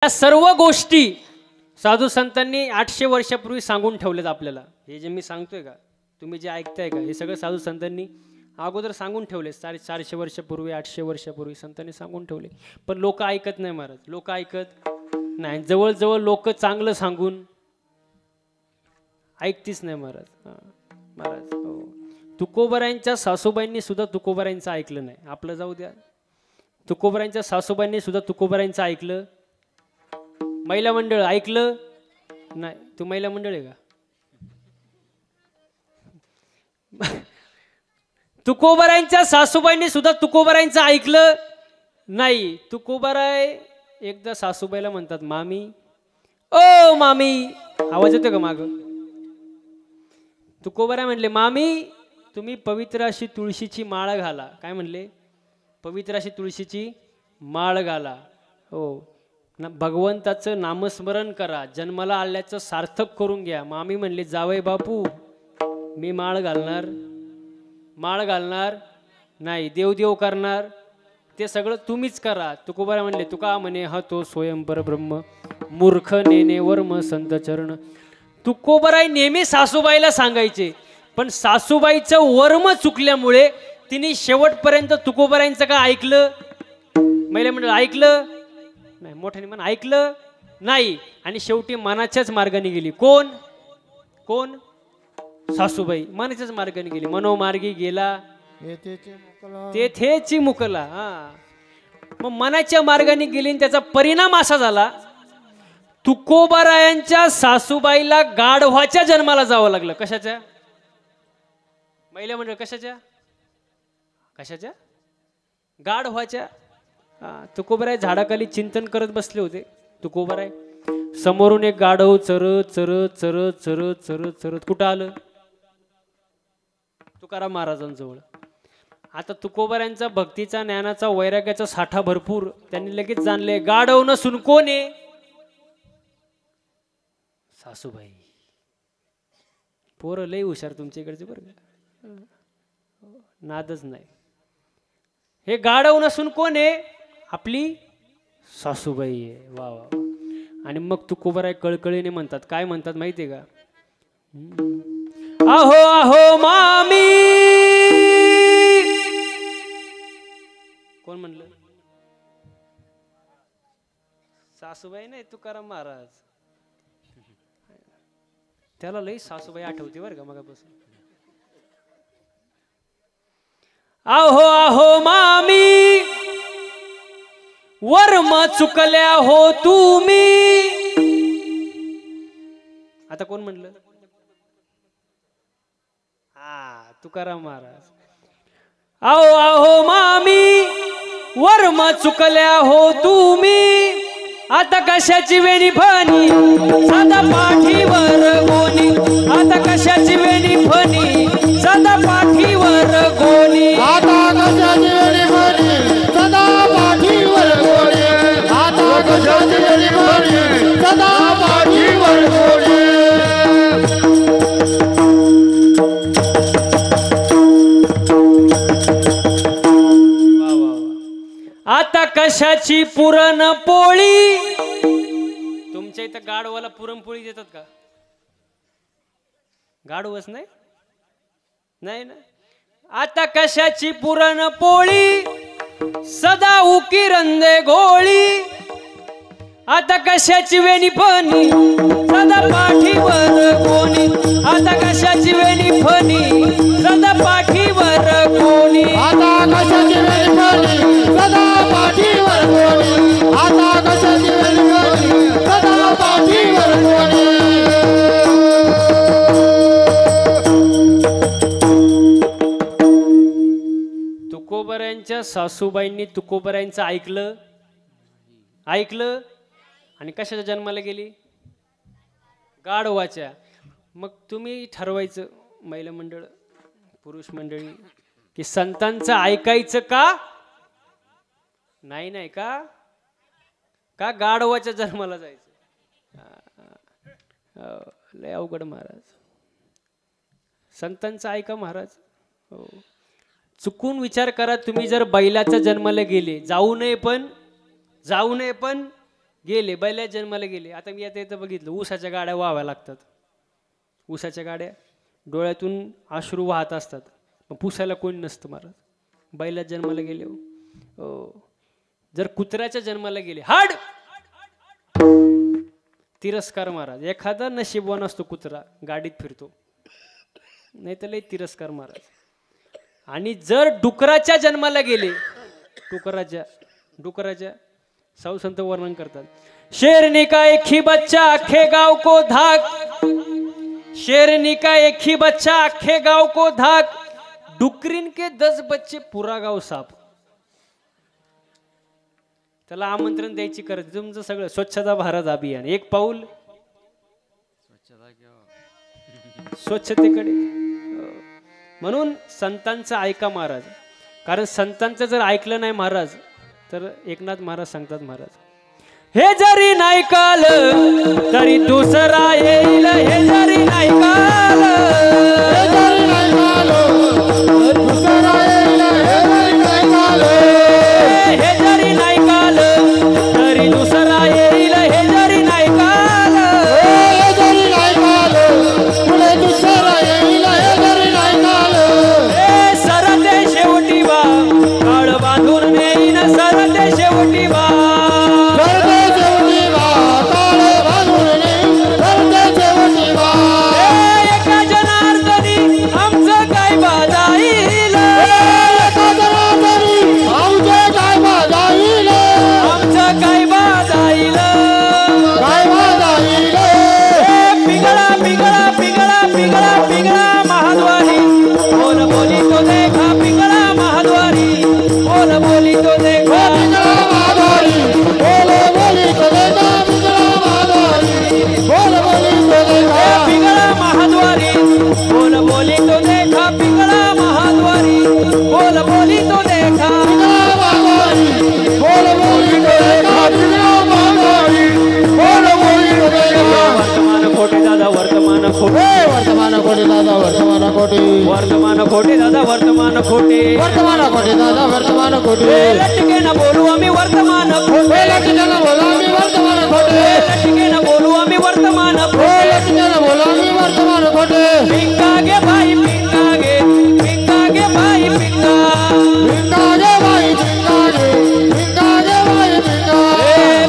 या सर्व गोष्टी साधू संतांनी 800 वर्षापूर्वी सांगून ठेवलेत आपल्याला। हे जे मी सांगतोय का, तुम्ही जे ऐकताय का, हे सगळं साधू संतांनी अगोदर सांगून ठेवले। 450 वर्षापूर्वी 800 वर्षापूर्वी संतांनी सांगून ठेवले, पण लोक ऐकत नाही महाराज, लोक ऐकत नाही। जवळ जवळ लोक चांगलं सांगून ऐकतीच नाही महाराज। महाराज हो, तुकोबरायांच्या सासूबाईंनी सुद्धा तुकोबरायांचं ऐकलं नाही। आपलं जाऊ द्या, तुकोबरायांच्या सासूबाईंनी सुद्धा तुकोबरायांचं ऐकलं। महिला मंडळ ऐकलं नाही। तू महिला मंडळ आहे का? तुकोबरायांच्या सासूबाईंनी सुद्धा तुकोबरायांचं ऐकलं नाही। तुकोबराय एकदा सासूबाईला म्हणतात, मामी ओ मामी, आवाज येतो का माग? तुकोबराय म्हणले, मामी तुम्ही पवित्र अशी तुळशीची माळ घाला। काय म्हणले? पवित्र अशी तुळशीची माळ घाला। हो, भगवंताचं नामस्मरण करा, जन्माला आल्याचं सार्थक करून घ्या। मामी म्हणले, जावई बापू मी माळ घालणार, माळ घालणार नाही, देवदेव करणार, ते सगळं तुम्हीच करा। तुकोबराय म्हणले, तुका म्हणे हा तो स्वयं परब्रह्म, मूर्ख नेने वर्म संत चरण। तुकोबराय नेहमी सासूबाईला सांगायचे, पण सासूबाईचं वर्म चुकल्यामुळे तिने शेवटपर्यंत तुकोबरायांचं काय ऐकलं? महिला मंडळ ऐकलं नाही, मोठ्याने म्हण ऐकलं नाही, आणि शेवटी मनाच्याच मार्गाने गेली। कोण कोण? सासूबाई मनाच्याच मार्गाने गेली। मनोमार्गी गेला तेथेची मुकला। हा, मग मनाच्या मार्गाने गेली, त्याचा परिणाम असा झाला, तुकोबरायांच्या सासूबाईला गाढवाच्या जन्माला जावं लागलं। कशाच्या? महिला मंडळ कशाच्या? कशाच्या? गाढवाच्या। तुकोबराय झाडाखाली चिंतन करत बसले होते। तुकोबराय समोरून एक गाढव चरत चरत चरत चरत चरत चरत कुठं आलं? तुकाराम महाराजांजवळ। आता तुकोबरायांचा भक्तीचा, ज्ञानाचा, वैराग्याचा साठा भरपूर, त्यांनी लगेच जाणले गाढव नसून कोण आहे? सासूबाई। पोरं लई हुशार तुमच्या इकडचे बरं का, नादच नाही। हे गाढव नसून कोण आहे? आपली सासूबाई आहे। वा वा। आणि मग तुकोबराय कळकळीने म्हणतात, काय म्हणतात माहितीये का? आहो आहो मामी। कोण म्हणलं? सासूबाई नाही, तुकाराम महाराज। त्याला लई सासूबाई आठवते बरं का मगापासून। आहो आहो मामी, वर्म चुकल्या हो तुम्ही। आता कोण म्हणलं? हा, तुकाराम महाराज। आहो आहो मामी, वर्म चुकल्या हो तुम्ही, आता कशाची वेणी फणी सदा पाठीवर गोनी, आता कशाची वेणी फणी सदा पाठीवर गोनी, आता कशाची वेणी फणी सदा पाठीवर गोनी, आता कशाची वेणी फणी सदा पाठीवर गोनी। आता कशाची पुरण पोळी। तुमच्या इथं गाढवाला पुरणपोळी देतात का? गाढवच नाही, नाही ना। आता कशाची पुरण पोळी सदा उकिरंदे गोळी, आता कशाची वेणी फणी सदा पाठीवर गोनी, आता कशाची वेणी फणी सदा पाठीवर गोनी, आता कशाची वेणी फणी सदा पाठीवर गोनी, आता कशाची वेणी फणी सदा पाठीवर गोनी। तुकोबरायांच्या सासूबाईंनी तुकोबरायांचं ऐकलं ऐकलं आणि कशाच्या जन्माला गेली? गाढवाच्या। मग तुम्ही ठरवायचं, महिला मंडळ, पुरुष मंडळी, की संतांचं ऐकायचं का नाही? नाही का? का गाढवाच्या जन्माला जायचं? लय अवघड महाराज। संतांचं ऐका महाराज। हो, चुकून विचार करा, तुम्ही जर बैलाच्या जन्माला गेले, जाऊ नये पण गेले, बैला जन्माला गेले. आता मी आता इथं बघितलं ऊसाच्या गाड्या वाहाव्या लागतात. ऊसाच्या गाड्या डोळ्यातून अश्रू वाहत असतात, पण पुसायला कोणी नसतं महाराज. बैला जन्माला गेले हो. जर कुत्र्याच्या जन्माला गेले हाड तिरस्कार महाराज. एखादा नशीबवान असतो कुत्रा, गाडीत फिरतो, नाही तर लई तिरस्कार महाराज. आणि जर डुकराच्या जन्माला गेले, डुकराच्या साऊ संत वर्णन करतात. शेरनी का एक ही बच्चा अखे गांव को धाक, शेरनी का एक ही बच्चा अखे गांव को धाक, डुकरीन के 10 बच्चे पूरा गाव साफ. त्याला आमंत्रण द्यायची करत तुमचं सगळं स्वच्छता भारत अभियान, एक पाऊल स्वच्छतेकडे. म्हणून संतांचं ऐका महाराज, कारण संतांचं जर ऐकलं नाही महाराज तर एकनाथ महाराज सांगतात महाराज, हे जरी नाही काल तरी दुसरा येईल, हे जरी नाही काल, हे जरी नाही काल दुसरा येईल, हे जरी नाही काल, हे जरी नाही काल तरी दुसरा येईल, हे जरी नाही काल, हे जरी नाही काल पुढे दुसरा येईल, हे जरी नाही काल, हे सरते शेवटी बा काळ बांधून नेईन, सरते शेवटी बा सरते शेवटी बा काळ बांधून नेईन, सरते शेवटी बा, एका जनार्दनी आमचं काय बाजाईल, एका जनार्दनी आमचे काय बाजाईल, आमचं काय बाजाईल, काय बाजाईल, पिंगळा पिंगळा पिंगळा पिंगळा पिंगळा महाद्वारी, बोल बोली तो देखा, पिंगळा महाद्वारी, बोल बोली तो देखा, पिंगळा महाद्वारी, बोल बोली तो देखा, पिंगळा महाद्वारी, बोल बोली तो देखा, पिंगळा महाद्वारी, बोल बोली तो देखा, पिंगळा महाद्वारी, बोल बोली तो देखा, पिंगळा महाद्वारी, बोल बोली तो देखा, पिंगळा महाद्वारी, बोल बोली तो देखा. वर्तमान खोटे दादा वर्तमान खोटे, वर्तमान कोटी दादा वर्तमान कोटी, वर्तमान खोटे दादा वर्तमान खोटे, वर्तमान कोटी दादा वर्तमान कोटी, लटके न बोलू आम्ही वर्तमान खोटे, लटक्यानं बोला मी वर्तमान खोटे, लटके न बोलू आम्ही वर्तमान खोटे, लटक्यानं बोला मी वर्तमान खोटे, पिंगा गे भाई पिंगा गे, पिंगा गे भाई पिंगा, पिंगा गे बाई पिंगा गे, पिंगा गे बाई पिंगा,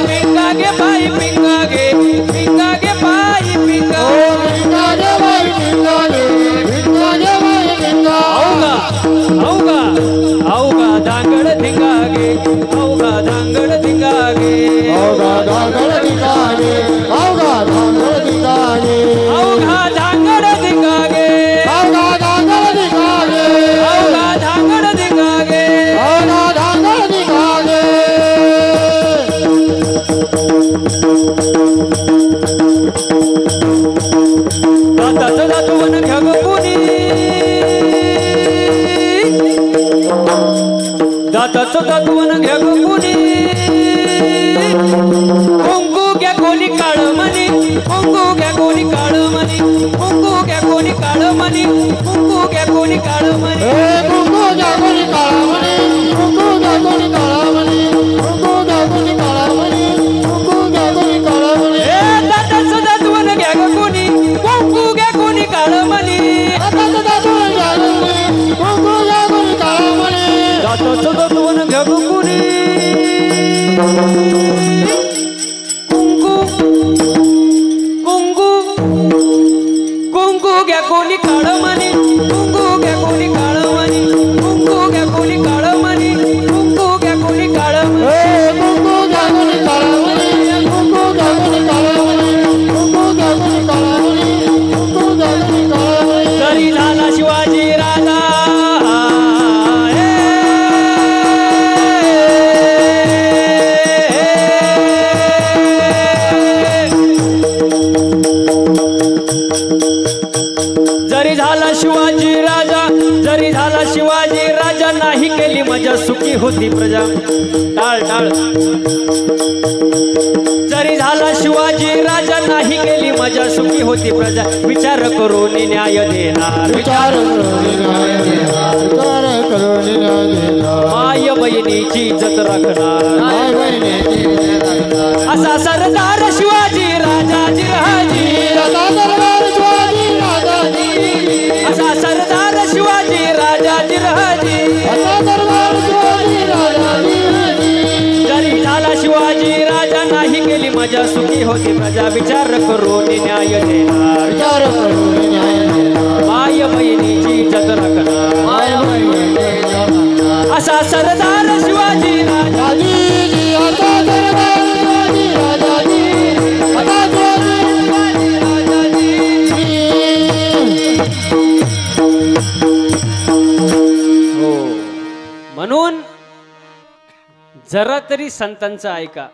पिंगा गे भाई पिंगा गे, पिंगा गे भाई पिंगा, पिंगा गे बाई पिंगा गे, पिंगा गे बाई पिंगा, अवगा अवगा अवगा दांगड धिंगा गे, अवगा दांगड धिंगा गे, अवघा धांगड धिंगा गे, अवघा धांगड धिंगा गे, अवघा दांगड धिंगा गे, अवघा धांगड धिंगा गे, अवघा दांगड धिंगा गे, अवघा धांगड धिंगा गे. दाताचं दातवन घ्या ग कोणी, दाताचं दातवन घ्या ग कोणी, कुंकू घ्या कोणी काळ मनी, कुंकू घ्या कोणी काळ मनी, कुंकू घ्या कोणी काळ मनी, कुंकू घ्या कोणी काळ मनी, कुंकू घ्या कोणी काळा म्हणे, कुंकू घ्या कोणी काळा म्हणे, कुंकू घ्या कोणी काळा म्हणे, कुंकू घ्या कोणी काळा म्हणे, दाताचं दातवन घ्या ग कोणी, कुंकू घ्या कोणी काळ मनी, दाताचं दातवन घ्या कोणी, कुंकू घ्या कोणी काळा म्हणे, दाताचं दातवन घ्या ग कोणी, कुंकू कुंकू कुंकू घ्या कोणी काळ मनी, कुंकू घ्या कोणी काळ मनी, कुंकू घ्या कोणी काळ मनी, कुंकू घ्या कोणी काळ मनी, कुंकू घ्या कोणी काळा म्हणे, कुंकू घ्या कोणी काळा म्हणे, कुंकू घ्या कोणी काळा म्हणे, कुंकू घ्या कोणी काळा म्हणे, तरी झाला शिवाजी राजा, जरी झाला शिवाजी राजा, जरी झाला शिवाजी राजा, नाही केली मजा सुखी होती प्रजा, टाळ टाळ, जरी झाला शिवाजी राजा नाही गेली मजा सुखी होती प्रजा विचार करून न्याय देणार विचार करून न्याय देणार विचार करून न्याय देणार माय बहिणीची इज्जत राखणार माय बहिणीची इज्जत राखणार असा सरदार शिवाजी राजाजी राजी असा सरदार शिवाजी राजाजी असा सरदार शिवाजी राजाजी राजी असा सरदार शिवाजी राजाजी जरी झाला शिवाजी राजा नाही गेली मजा सुखी होती प्रजा विचार करून न्याय देणार विचार करून न्याय देणार माय बहिणीची इज्जत राखणार माय बहिणीची इज्जत राखणार असा सरदार शिवाजी राजा राजाजी असा सरदार शिवाजी राजाजी असा शिवाजी राजाजी हो म्हणून जरा तरी संतांचं ऐका